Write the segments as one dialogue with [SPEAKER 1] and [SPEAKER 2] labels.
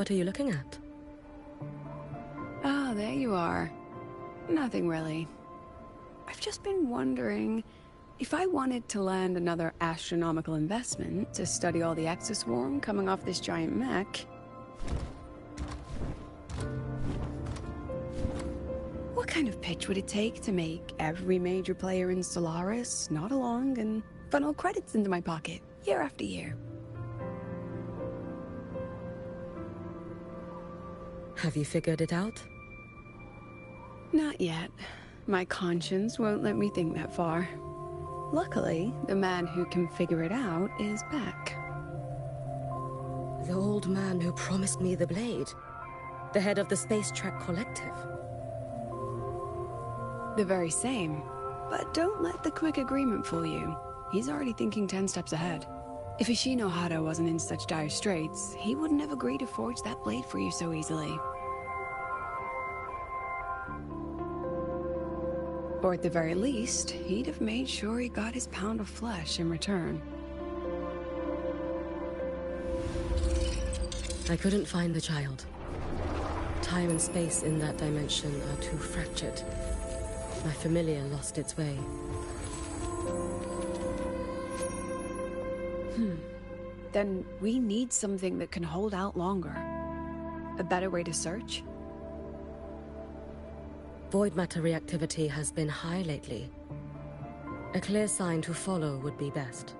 [SPEAKER 1] What are you looking at?
[SPEAKER 2] Ah, there you are. Nothing really. I've just been wondering, if I wanted to land another astronomical investment to study all the exoswarm coming off this giant mech, what kind of pitch would it take to make every major player in Solaris nod along and funnel credits into my pocket year after year?
[SPEAKER 1] Have you figured it out?
[SPEAKER 2] Not yet. My conscience won't let me think that far. Luckily, the man who can figure it out is back.
[SPEAKER 1] The old man who promised me the blade. The head of the Space Trek Collective.
[SPEAKER 2] The very same. But don't let the quick agreement fool you. He's already thinking 10 steps ahead. If Ishino Hado wasn't in such dire straits, he wouldn't have agreed to forge that blade for you so easily. Or at the very least, he'd have made sure he got his pound of flesh in return.
[SPEAKER 1] I couldn't find the child. Time and space in that dimension are too fractured. My familiar lost its way.
[SPEAKER 2] Then we need something that can hold out longer. A better way to search?
[SPEAKER 1] Void matter reactivity has been high lately. A clear sign to follow would be best.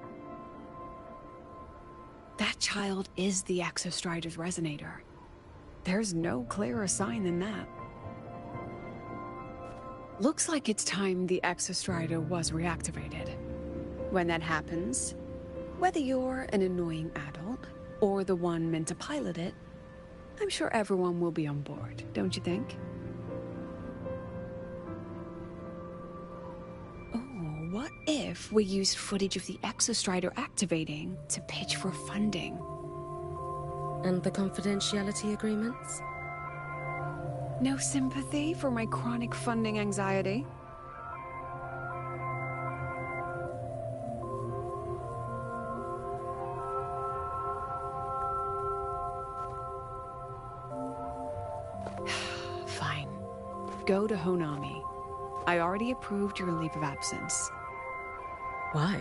[SPEAKER 2] That child is the Exostrider's resonator. There's no clearer sign than that. Looks like it's time the Exostrider was reactivated. When that happens, whether you're an annoying adult or the one meant to pilot it, I'm sure everyone will be on board, don't you think? What if we used footage of the Exostrider activating to pitch for funding?
[SPEAKER 1] And the confidentiality agreements?
[SPEAKER 2] No sympathy for my chronic funding anxiety? Fine. Go to Honami. I already approved your leave of absence.
[SPEAKER 1] Why?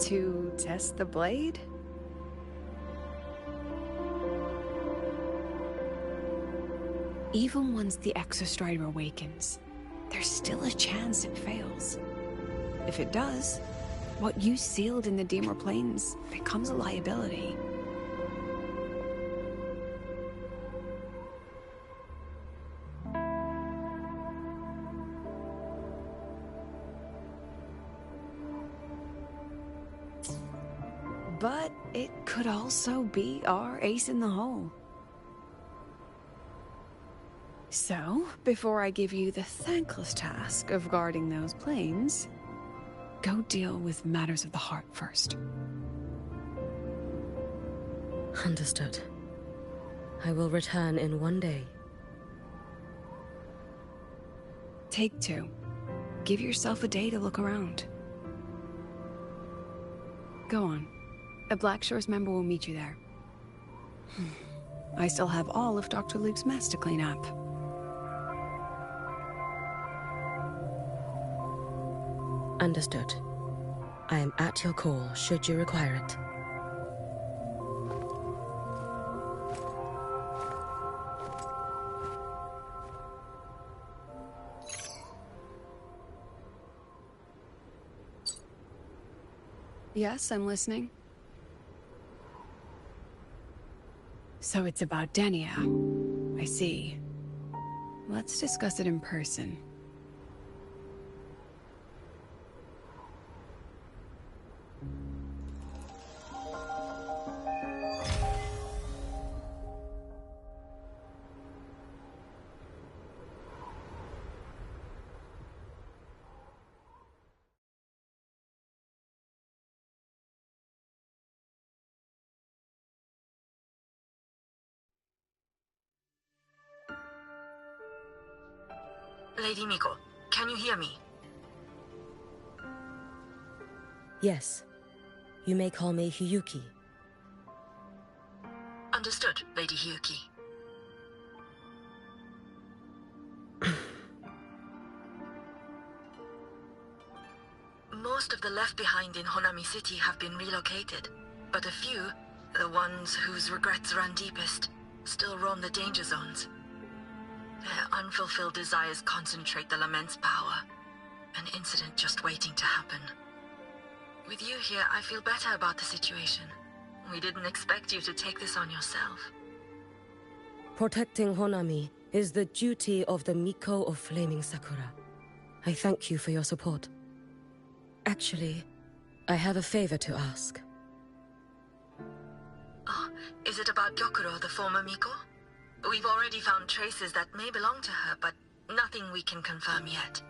[SPEAKER 2] To test the blade? Even once the Exostrider awakens, there's still a chance it fails. If it does, what you sealed in the Dimmer Plains becomes a liability. But it could also be our ace in the hole. So, before I give you the thankless task of guarding those planes, go deal with matters of the heart first.
[SPEAKER 1] Understood. I will return in one day.
[SPEAKER 2] Take 2. Give yourself a day to look around. Go on. A Black Shores member will meet you there. I still have all of Dr. Luke's mess to clean up.
[SPEAKER 1] Understood. I am at your call, should you require it.
[SPEAKER 2] Yes, I'm listening. So it's about Denia. I see. Let's discuss it in person.
[SPEAKER 3] Lady Miko, can you hear me?
[SPEAKER 1] Yes. You may call me Hiyuki.
[SPEAKER 3] Understood, Lady Hyuki. Most of the left behind in Honami City have been relocated, but a few, the ones whose regrets run deepest, still roam the danger zones. Their unfulfilled desires concentrate the lament's power. An incident just waiting to happen. With you here, I feel better about the situation. We didn't expect you to take this on yourself.
[SPEAKER 1] Protecting Honami is the duty of the Miko of Flaming Sakura. I thank you for your support. Actually, I have a favor to ask.
[SPEAKER 3] Oh, is it about Gyokuro, the former Miko? We've already found traces that may belong to her, but nothing we can confirm yet.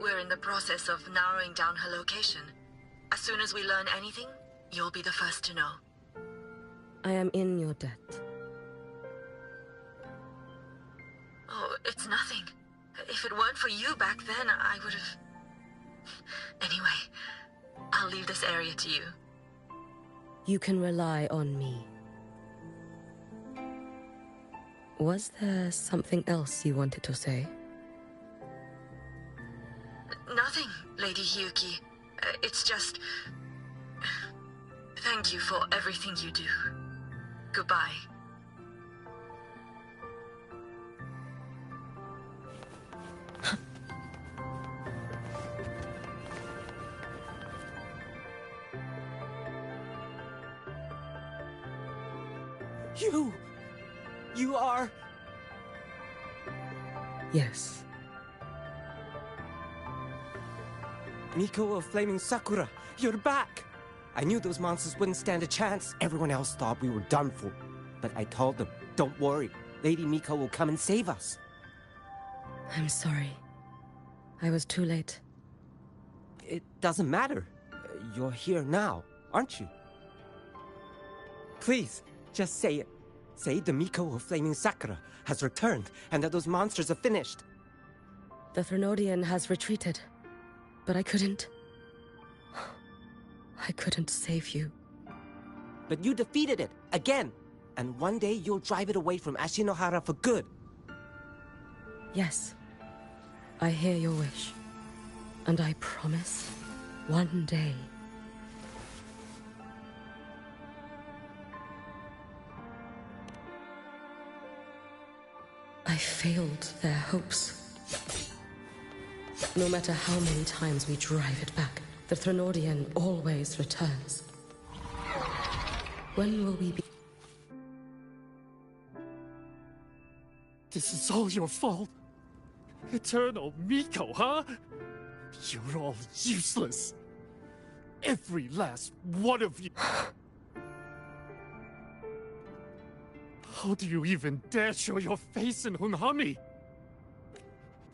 [SPEAKER 3] We're in the process of narrowing down her location. As soon as we learn anything, you'll be the first to know.
[SPEAKER 1] I am in your debt.
[SPEAKER 3] Oh, it's nothing. If it weren't for you back then, I would have... Anyway, I'll leave this area to you.
[SPEAKER 1] You can rely on me. Was there something else you wanted to say?
[SPEAKER 3] Nothing, Lady Hyuki. It's just... Thank you for everything you do. Goodbye.
[SPEAKER 4] You are...
[SPEAKER 1] Yes.
[SPEAKER 4] Miko of Flaming Sakura, you're back! I knew those monsters wouldn't stand a chance. Everyone else thought we were done for. But I told them, don't worry. Lady Miko will come and save us.
[SPEAKER 1] I'm sorry. I was too late.
[SPEAKER 4] It doesn't matter. You're here now, aren't you? Please, just say it. Say the Miko of Flaming Sakura has returned and that those monsters are finished.
[SPEAKER 1] The Threnodian has retreated, but I couldn't save you.
[SPEAKER 4] But you defeated it, again! And one day you'll drive it away from Ashinohara for good.
[SPEAKER 1] Yes, I hear your wish. And I promise, one day... I failed their hopes. No matter how many times we drive it back, the Threnodian always returns. When will we be...
[SPEAKER 5] This is all your fault. Eternal Miko, huh? You're all useless. Every last one of you. How do you even dare show your face in Hunhami?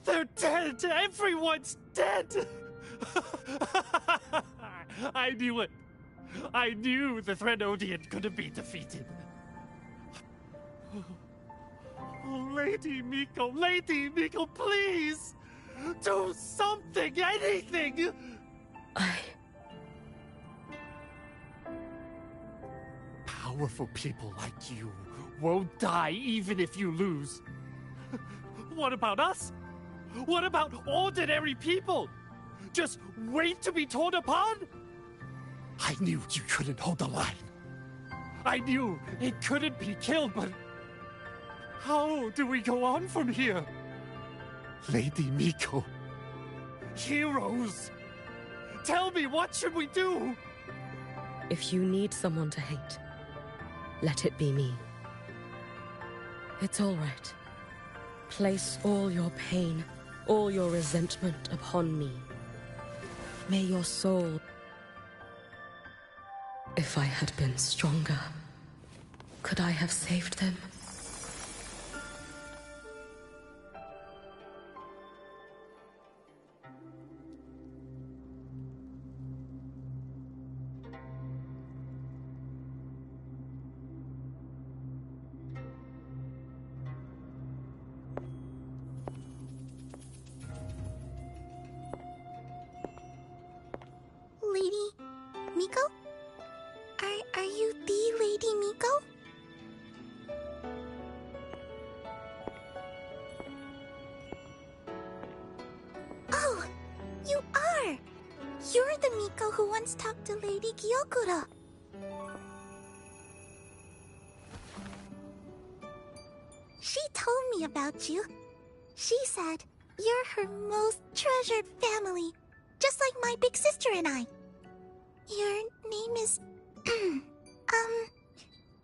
[SPEAKER 5] They're dead! Everyone's dead! I knew it. I knew the Threnodian couldn't be defeated. Oh, Lady Miko, please! Do something, anything! Powerful people like you won't die even if you lose. What about us? What about ordinary people? Just wait to be torn apart? I knew you couldn't hold the line. I knew it couldn't be killed, but... how do we go on from here? Lady Miko. Heroes! Tell me, what should we do?
[SPEAKER 1] If you need someone to hate, let it be me. It's all right. Place all your pain, all your resentment upon me. May your soul... If I had been stronger, could I have saved them?
[SPEAKER 6] Lady Miko? Are you the Lady Miko? You are! You're the Miko who once talked to Lady Gyokuro. She told me about you. She said you're her most treasured family, just like my big sister and I. Your name is...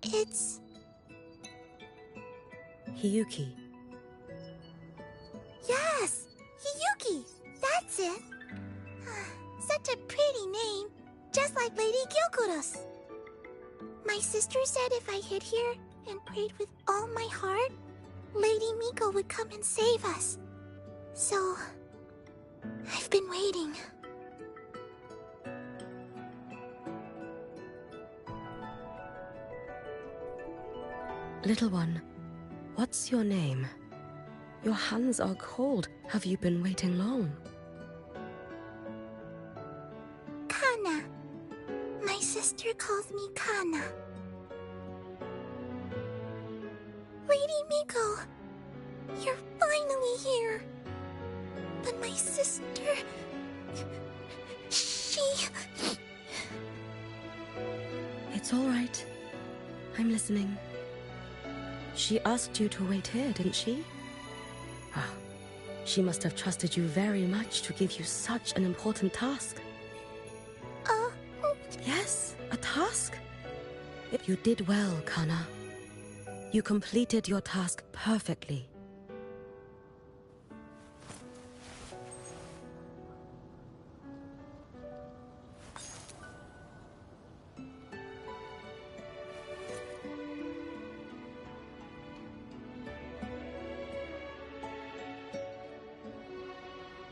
[SPEAKER 6] it's...
[SPEAKER 1] Hiyuki.
[SPEAKER 6] Yes! Hiyuki! That's it! Such a pretty name, just like Lady Gyokuro's. My sister said if I hid here and prayed with all my heart, Lady Miko would come and save us. So... I've been waiting.
[SPEAKER 1] Little one, what's your name? Your hands are cold. Have you been waiting long?
[SPEAKER 6] Kana. My sister calls me Kana. Lady Miko, you're finally here. But my sister... she...
[SPEAKER 1] It's all right. I'm listening. She asked you to wait here, didn't she? Ah, she must have trusted you very much to give you such an important task. Yes, a task. You did well, Kana. You completed your task perfectly.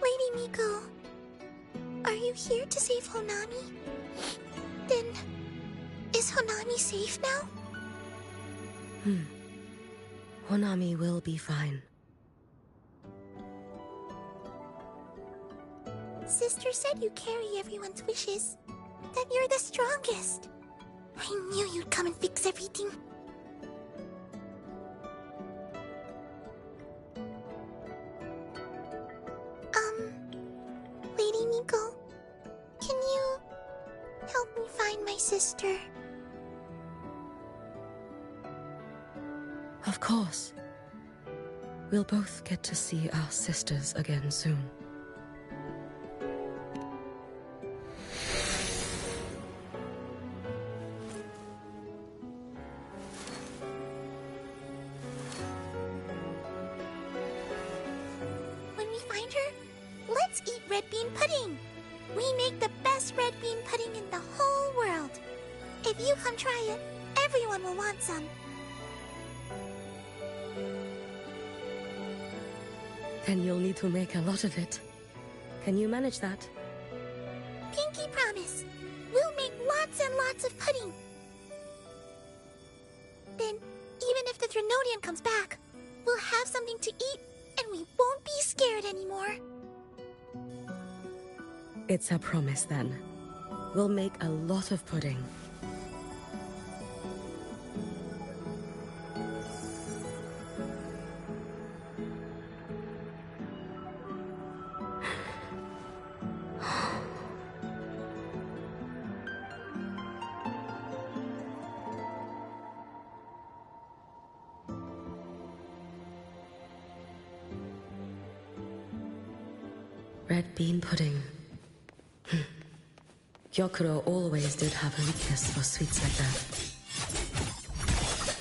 [SPEAKER 6] Lady Miko, are you here to save Honami? Then, is Honami safe now?
[SPEAKER 1] Honami will be fine.
[SPEAKER 6] Sister said you carry everyone's wishes. That you're the strongest. I knew you'd come and fix everything. Lady Miko, can you help me find my sister?
[SPEAKER 1] Of course. We'll both get to see our sisters again soon.
[SPEAKER 6] When we find her, let's eat red bean pudding. We make the best red bean pudding in the whole world. If you come try it, everyone will want some.
[SPEAKER 1] Then you'll need to make a lot of it. Can you manage that?
[SPEAKER 6] Pinky promise. We'll make lots and lots of pudding. Then, even if the Drenodian comes back, we'll have something to eat and we won't be scared anymore.
[SPEAKER 1] It's a promise then. We'll make a lot of pudding. Red bean pudding. Gyokuro always did have a weakness for sweets like that.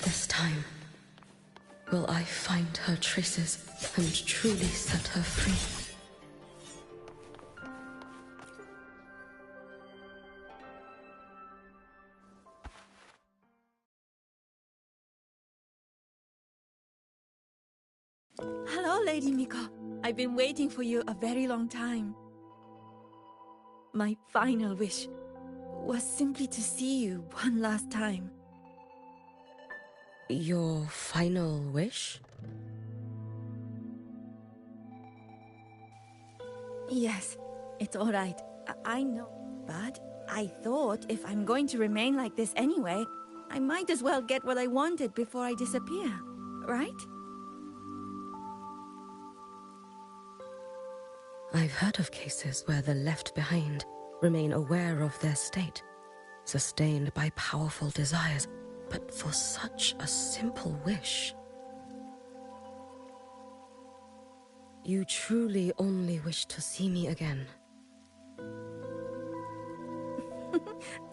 [SPEAKER 1] This time, will I find her traces and truly set her free?
[SPEAKER 7] Hello, Lady Miko. I've been waiting for you a very long time. My final wish was simply to see you one last time.
[SPEAKER 1] Your final wish?
[SPEAKER 7] Yes, it's all right. I know. But I thought if I'm going to remain like this anyway, I might as well get what I wanted before I disappear, right?
[SPEAKER 1] I've heard of cases where the left behind remain aware of their state, sustained by powerful desires, but for such a simple wish. You truly only wish to see me again.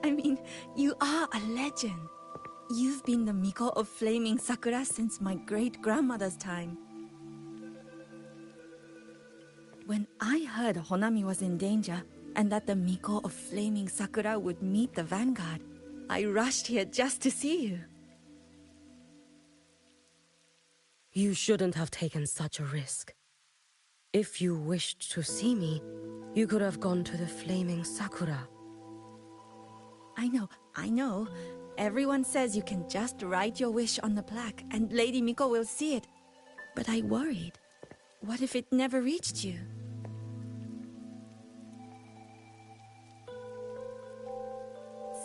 [SPEAKER 7] I mean, you are a legend. You've been the Miko of Flaming Sakura since my great-grandmother's time. When I heard Honami was in danger, and that the Miko of Flaming Sakura would meet the Vanguard, I rushed here just to see you.
[SPEAKER 1] You shouldn't have taken such a risk. If you wished to see me, you could have gone to the Flaming Sakura.
[SPEAKER 7] I know. Everyone says you can just write your wish on the plaque and Lady Miko will see it. But I worried. What if it never reached you?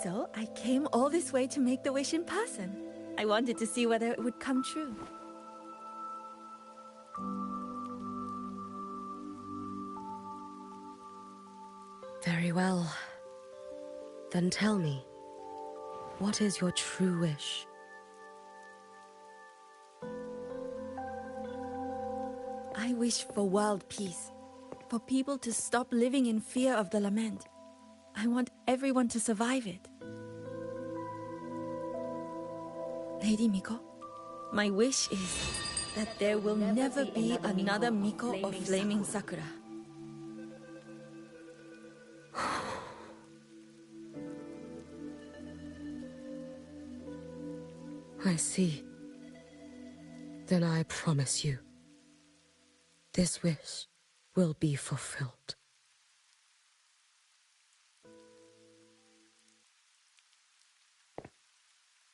[SPEAKER 7] So I came all this way to make the wish in person. I wanted to see whether it would come true.
[SPEAKER 1] Very well. Then tell me, what is your true wish?
[SPEAKER 7] I wish for world peace, for people to stop living in fear of the lament. I want everyone to survive it. Lady Miko, my wish is that there will never be another Miko of Flaming Sakura.
[SPEAKER 1] I see. Then I promise you, this wish will be fulfilled.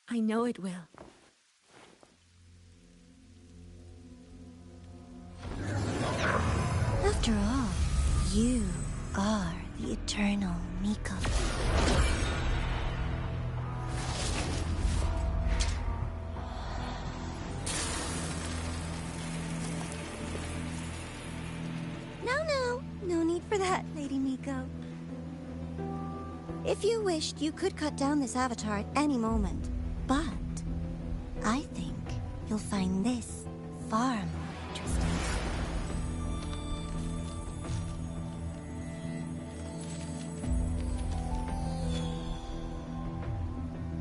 [SPEAKER 7] I know it will.
[SPEAKER 6] After all, you are the eternal Miko. No need for that, Lady Miko. If you wished, you could cut down this avatar at any moment. But I think you'll find this far more interesting.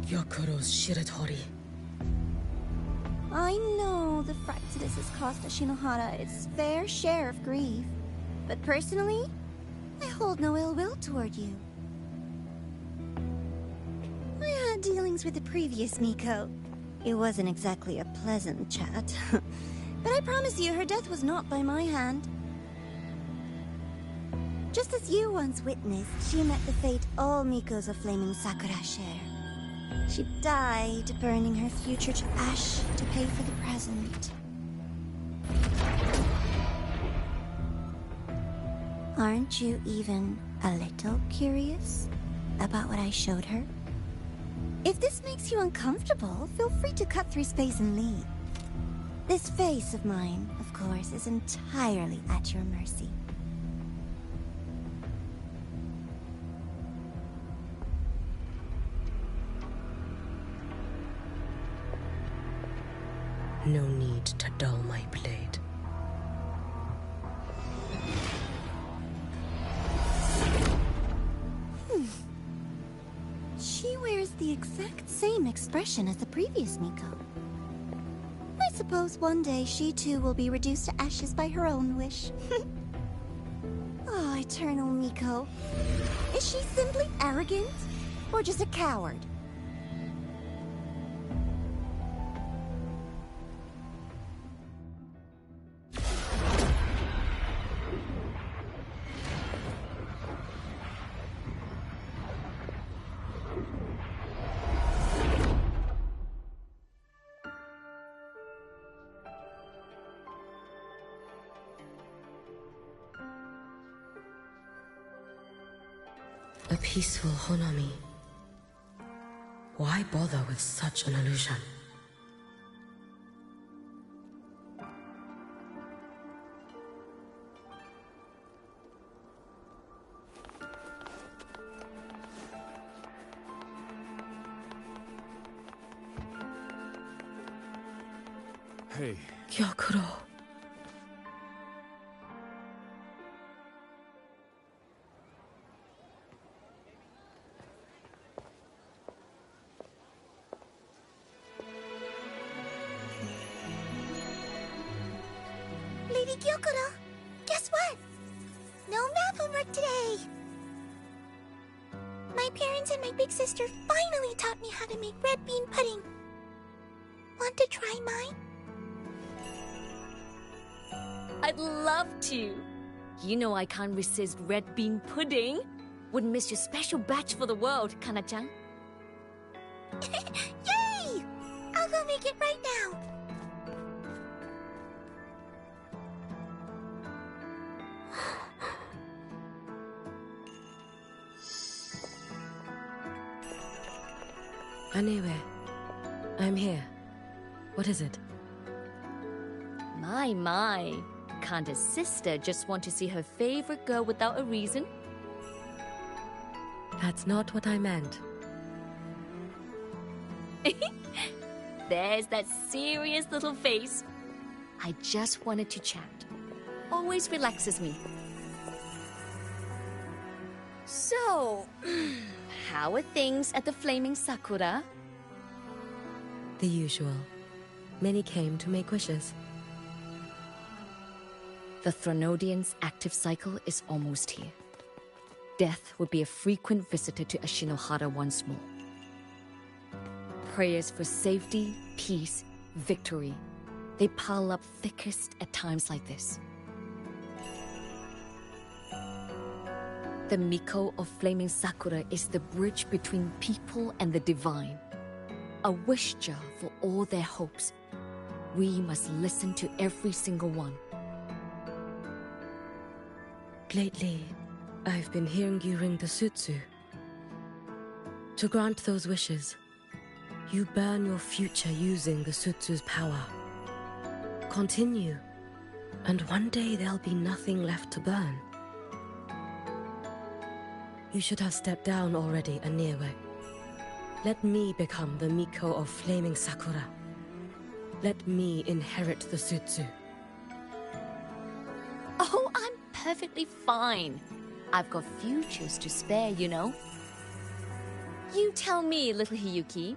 [SPEAKER 1] Yokuro's Shiratori.
[SPEAKER 6] I know the Fraxidus has cost Ashinohara its fair share of grief. But personally, I hold no ill will toward you. I had dealings with the previous Miko. It wasn't exactly a pleasant chat. But I promise you, her death was not by my hand. Just as you once witnessed, she met the fate all Mikos of Flaming Sakura share. She died, burning her future to ash to pay for the present. Aren't you even a little curious about what I showed her? If this makes you uncomfortable, feel free to cut through space and leave. This face of mine, of course, is entirely at your mercy.
[SPEAKER 1] No need to dull my blade.
[SPEAKER 6] She wears the exact same expression as the previous Miko. I suppose one day she too will be reduced to ashes by her own wish. Oh, eternal Miko. Is she simply arrogant? Or just a coward?
[SPEAKER 1] A peaceful Honami. Why bother with such an illusion?
[SPEAKER 5] Hey.
[SPEAKER 1] Gyokuro.
[SPEAKER 6] Lady Gyokuro, guess what? No math homework today. My parents and my big sister finally taught me how to make red bean pudding. Want to try mine?
[SPEAKER 8] I'd love to. You know I can't resist red bean pudding. Wouldn't miss your special batch for the world, Kana-chan.
[SPEAKER 6] Yay! I'll go make it right now.
[SPEAKER 1] Anyway, I'm here. What is it?
[SPEAKER 8] My. Can't a sister just want to see her favorite girl without a reason?
[SPEAKER 1] That's not what I meant.
[SPEAKER 8] There's that serious little face. I just wanted to chat. Always relaxes me. So, how are things at the Flaming Sakura?
[SPEAKER 1] The usual. Many came to make wishes.
[SPEAKER 8] The Thronodian's active cycle is almost here. Death would be a frequent visitor to Ashinohara once more. Prayers for safety, peace, victory. They pile up thickest at times like this. The Miko of Flaming Sakura is the bridge between people and the divine. A wish jar for all their hopes. We must listen to every single one.
[SPEAKER 1] Lately, I've been hearing you ring the sutsu. To grant those wishes, you burn your future using the sutsu's power. Continue, and one day there'll be nothing left to burn. You should have stepped down already, Aniewe. Let me become the Miko of Flaming Sakura. Let me inherit the sutsu.
[SPEAKER 8] Oh, I'm perfectly fine. I've got futures to spare, you know. You tell me, little Hiyuki,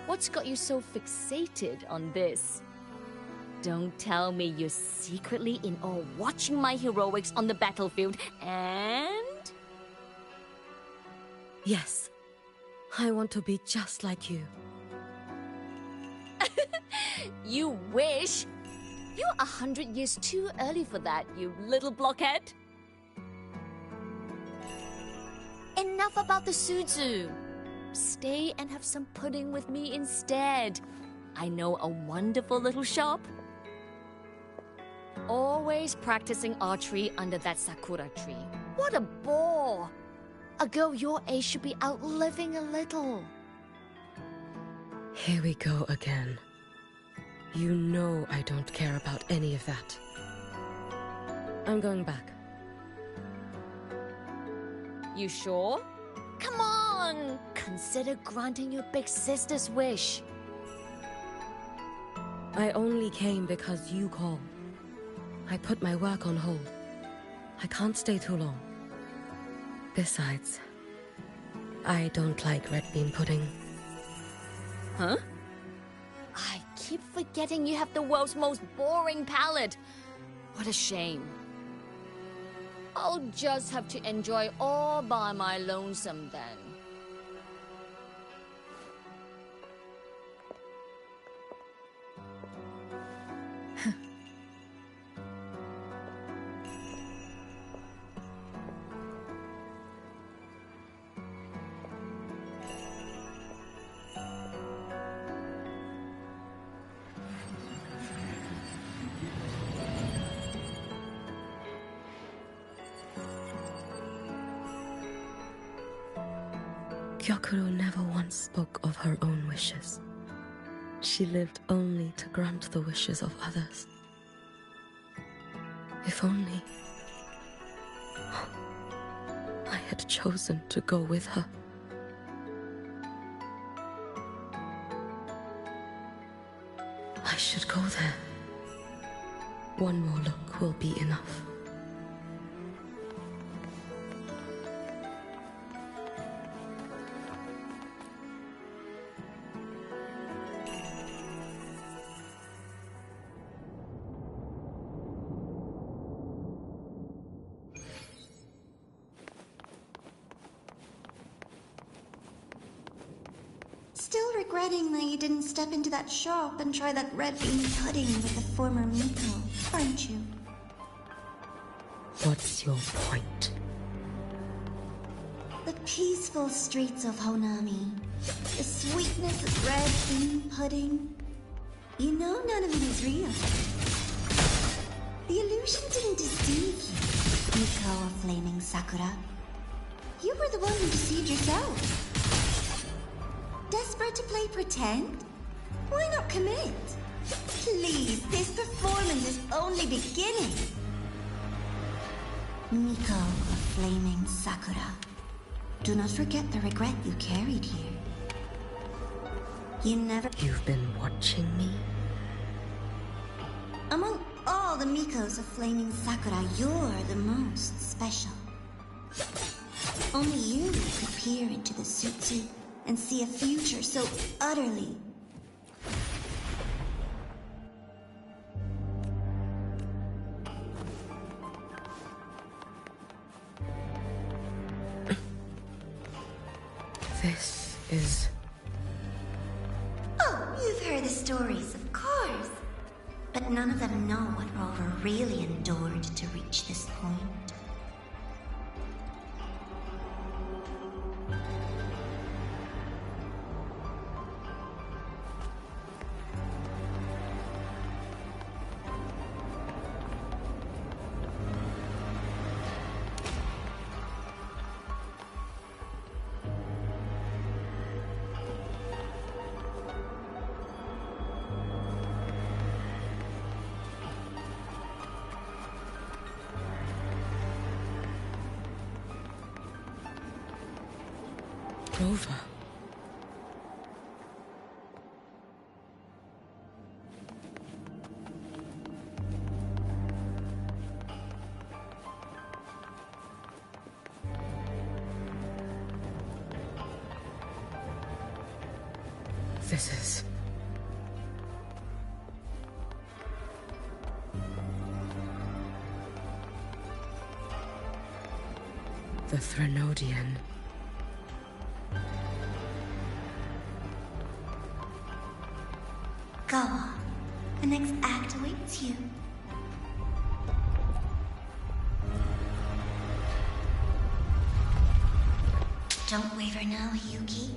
[SPEAKER 8] what's got you so fixated on this? Don't tell me you're secretly in awe watching my heroics on the battlefield and...
[SPEAKER 1] Yes, I want to be just like you.
[SPEAKER 8] You wish? You're 100 years too early for that, you little blockhead. Enough about the sutsu. Stay and have some pudding with me instead. I know a wonderful little shop. Always practicing archery under that sakura tree. What a bore! A girl your age should be out living a little.
[SPEAKER 1] Here we go again. You know I don't care about any of that. I'm going back.
[SPEAKER 8] You sure? Come on! Consider granting your big sister's wish.
[SPEAKER 1] I only came because you called. I put my work on hold. I can't stay too long. Besides, I don't like red bean pudding.
[SPEAKER 8] Huh? I keep forgetting you have the world's most boring palate. What a shame. I'll just have to enjoy all by my lonesome then.
[SPEAKER 1] Gyokuro never once spoke of her own wishes. She lived only to grant the wishes of others. If only I had chosen to go with her. I should go there. One more look will be enough.
[SPEAKER 6] Still regretting that you didn't step into that shop and try that red bean pudding with the former Miko, aren't you?
[SPEAKER 1] What's your point?
[SPEAKER 6] The peaceful streets of Honami, the sweetness of red bean pudding. You know none of it is real. The illusion didn't deceive you, Miko of Flaming Sakura. You were the one who deceived yourself. Desperate to play pretend? Why not commit? Please, this performance is only beginning. Miko of Flaming Sakura. Do not forget the regret you carried here. You never...
[SPEAKER 1] You've been watching me?
[SPEAKER 6] Among all the Mikos of Flaming Sakura, you're the most special. Only you could peer into the Sutsu and see a future so utterly...
[SPEAKER 1] This is...
[SPEAKER 6] Oh, you've heard the stories, of course. But none of them know what Rover really endured to reach this point.
[SPEAKER 1] Rover. This is... the Threnodian.
[SPEAKER 6] Go on. The next act awaits you. Don't waver now, Yuki.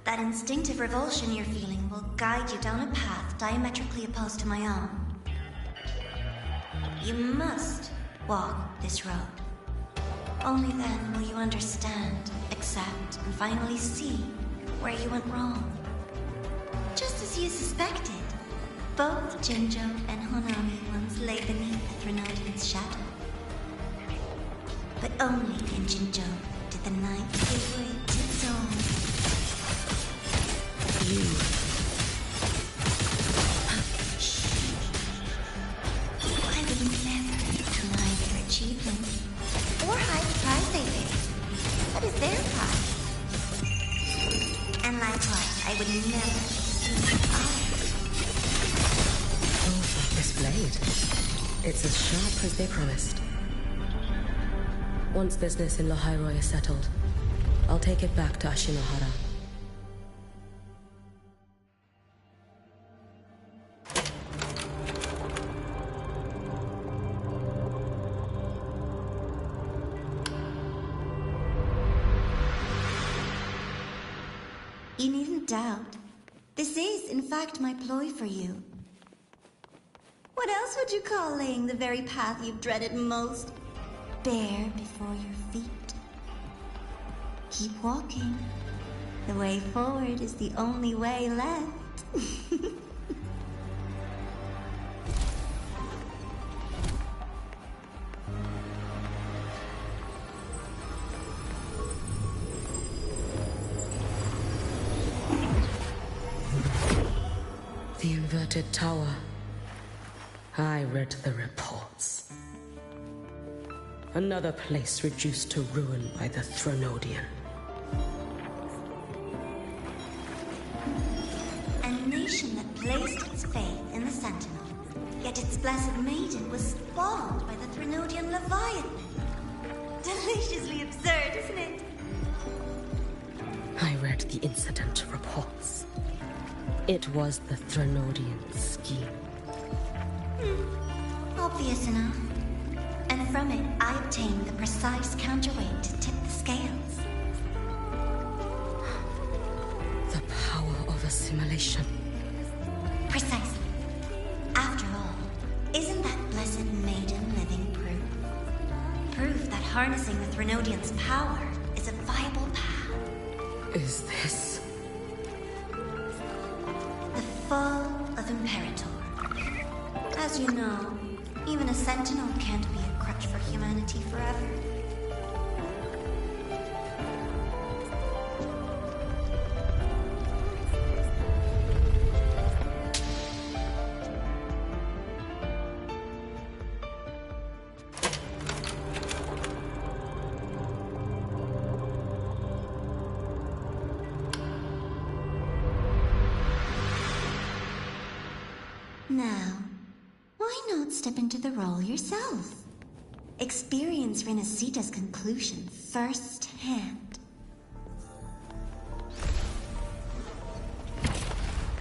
[SPEAKER 6] That instinctive revulsion you're feeling will guide you down a path diametrically opposed to my own. You must walk this road. Only then will you understand, accept, and finally see where you went wrong. Just as you suspected, both Jinjo and Honami once lay beneath the Threnodian's shadow. But only in Jinjo did the night give way to its own.
[SPEAKER 1] You...
[SPEAKER 6] I would never deny their achievements, or hide the prize they paid. That is their prize. And likewise, I would never...
[SPEAKER 1] Oh, this blade. It's as sharp as they promised. Once business in Lahairoi is settled, I'll take it back to Ashinohara.
[SPEAKER 6] You needn't doubt. This is, in fact, my ploy for you. What else would you call laying the very path you've dreaded most bare before your feet? Keep walking. The way forward is the only way left.
[SPEAKER 1] The inverted tower. I read the reports. Another place reduced to ruin by the Thronodian.
[SPEAKER 9] A nation that placed its faith in the Sentinel, yet its blessed maiden was spawned by the Thronodian Leviathan. Deliciously absurd, isn't it?
[SPEAKER 1] I read the incident reports. It was the Thronodian scheme.
[SPEAKER 9] Obvious enough. And from it, I obtained the precise counterweight to tip the scales.
[SPEAKER 1] The power of assimilation.
[SPEAKER 9] Precisely. After all, isn't that blessed maiden living proof? Proof that harnessing the Threnodian's power is a viable path.
[SPEAKER 1] Is this...
[SPEAKER 9] The fall of Imperator. As you know, even a Sentinel can't be a crutch for humanity forever. Now, why not step into the role yourself? Experience Renacita's conclusion firsthand.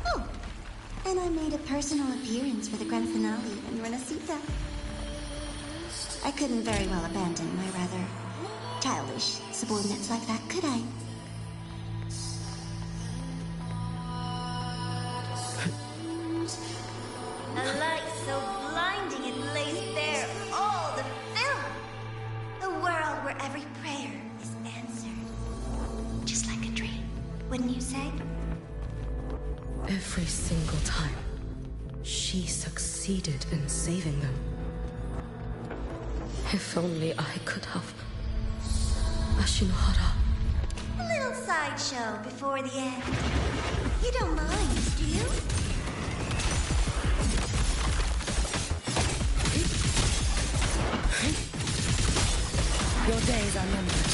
[SPEAKER 9] Oh, and I made a personal appearance for the grand finale in Renacita. I couldn't very well abandon my rather childish subordinates like that, could I? A light so blinding it lays bare all the film. A world where every prayer is answered. Just like a dream, wouldn't you say?
[SPEAKER 1] Every single time, she succeeded in saving them. If only I could have... Ashinohara.
[SPEAKER 9] A little sideshow before the end. You don't mind, do you?
[SPEAKER 1] Your days are numbered.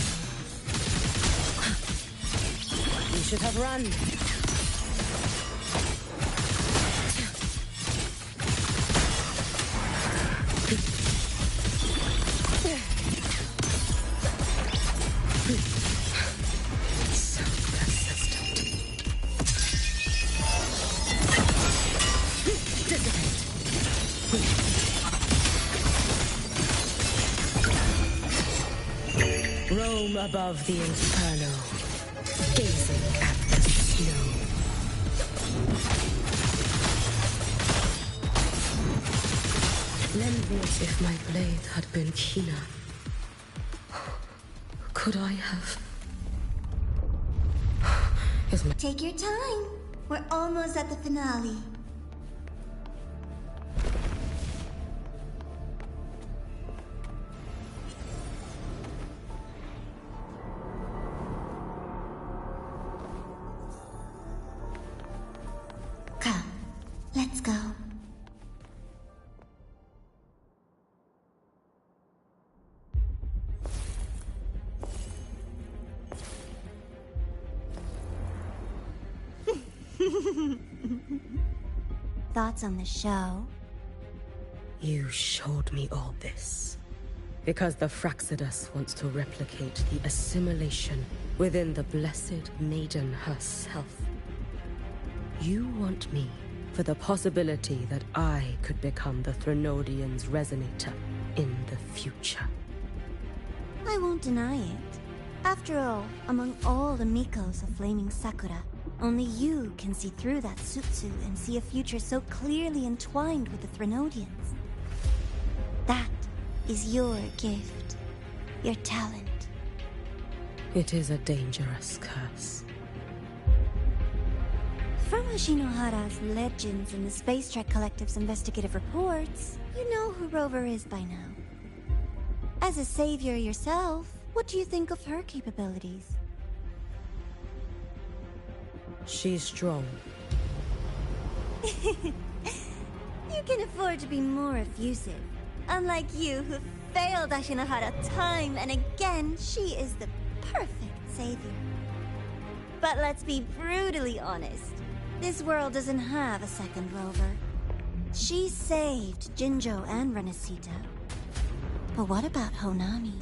[SPEAKER 1] You should have run. So persistent. Dissipate. Roam above the inferno, gazing at the snow. Lend me as if my blade had been keener. Could I have...
[SPEAKER 9] Take your time. We're almost at the finale. Come, let's go. Thoughts on the show?
[SPEAKER 1] You showed me all this because the Fraxidus wants to replicate the assimilation within the Blessed Maiden herself. You want me for the possibility that I could become the Threnodian's resonator in the future.
[SPEAKER 9] I won't deny it. After all, among all the Mikos of Flaming Sakura, only you can see through that Sutsu and see a future so clearly entwined with the Threnodians. That is your gift, your talent.
[SPEAKER 1] It is a dangerous curse.
[SPEAKER 9] From Ashinohara's legends and the Space Trek Collective's investigative reports, you know who Rover is by now. As a savior yourself, what do you think of her capabilities?
[SPEAKER 1] She's strong.
[SPEAKER 9] You You can afford to be more effusive. Unlike you, who failed Ashinahara time and again, she is the perfect savior. But let's be brutally honest. This world doesn't have a second rover. She saved Jinjo and Renesita. But what about Honami?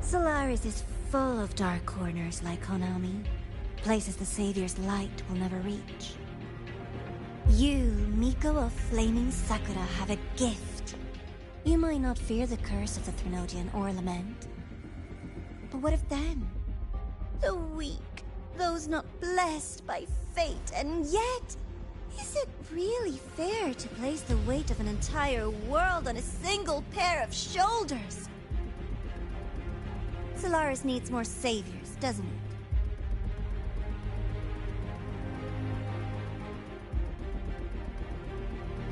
[SPEAKER 9] Solaris is full of dark corners like Honami. Places the Savior's light will never reach. You, Miko of Flaming Sakura, have a gift. You might not fear the curse of the Threnodian or lament. But what of them? The weak, those not blessed by fate, and yet... Is it really fair to place the weight of an entire world on a single pair of shoulders? Solaris needs more saviors, doesn't it?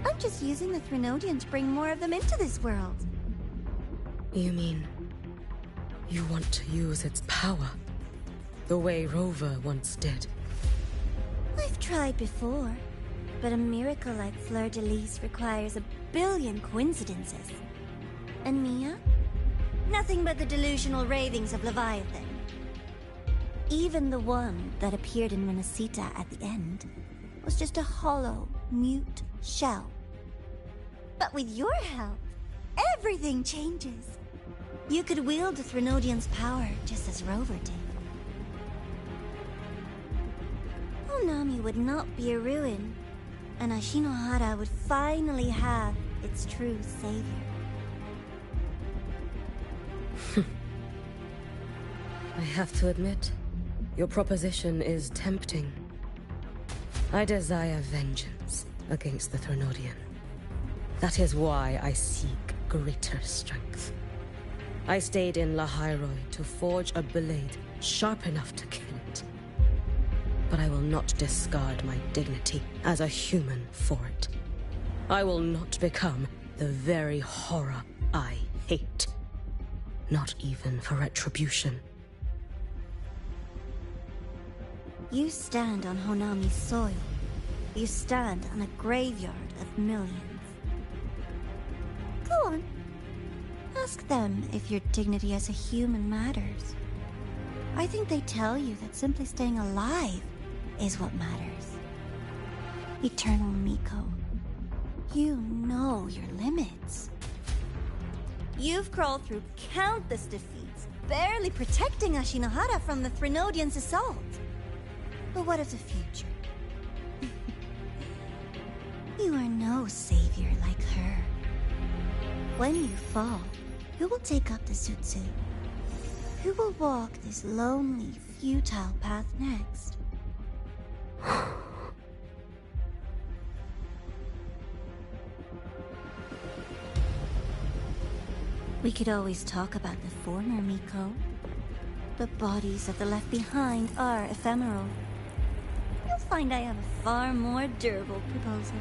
[SPEAKER 9] I'm just using the Threnodian to bring more of them into this world.
[SPEAKER 1] You mean... you want to use its power? The way Rover once did?
[SPEAKER 9] I've tried before, but a miracle like Fleur-de-Lis requires a billion coincidences. And Mia? Nothing but the delusional ravings of Leviathan. Even the one that appeared in Renesita at the end was just a hollow, mute shell. But with your help, everything changes. You could wield the Threnodian's power just as Rover did. Honami would not be a ruin, and Ashinohara would finally have its true savior.
[SPEAKER 1] I have to admit, your proposition is tempting. I desire vengeance against the Threnodian. That is why I seek greater strength. I stayed in Lahairoi to forge a blade sharp enough to kill it. But I will not discard my dignity as a human for it. I will not become the very horror I hate. Not even for retribution.
[SPEAKER 9] You stand on Honami's soil. You stand on a graveyard of millions. Go on. Ask them if your dignity as a human matters. I think they tell you that simply staying alive is what matters. Eternal Miko, you know your limits. You've crawled through countless defeats, barely protecting Ashinohara from the Threnodian's assault. But what of the future? You are no savior like her. When you fall, who will take up the Sutsu? Who will walk this lonely, futile path next? We could always talk about the former Miko. The bodies of the left behind are ephemeral. You'll find I have a far more durable proposal.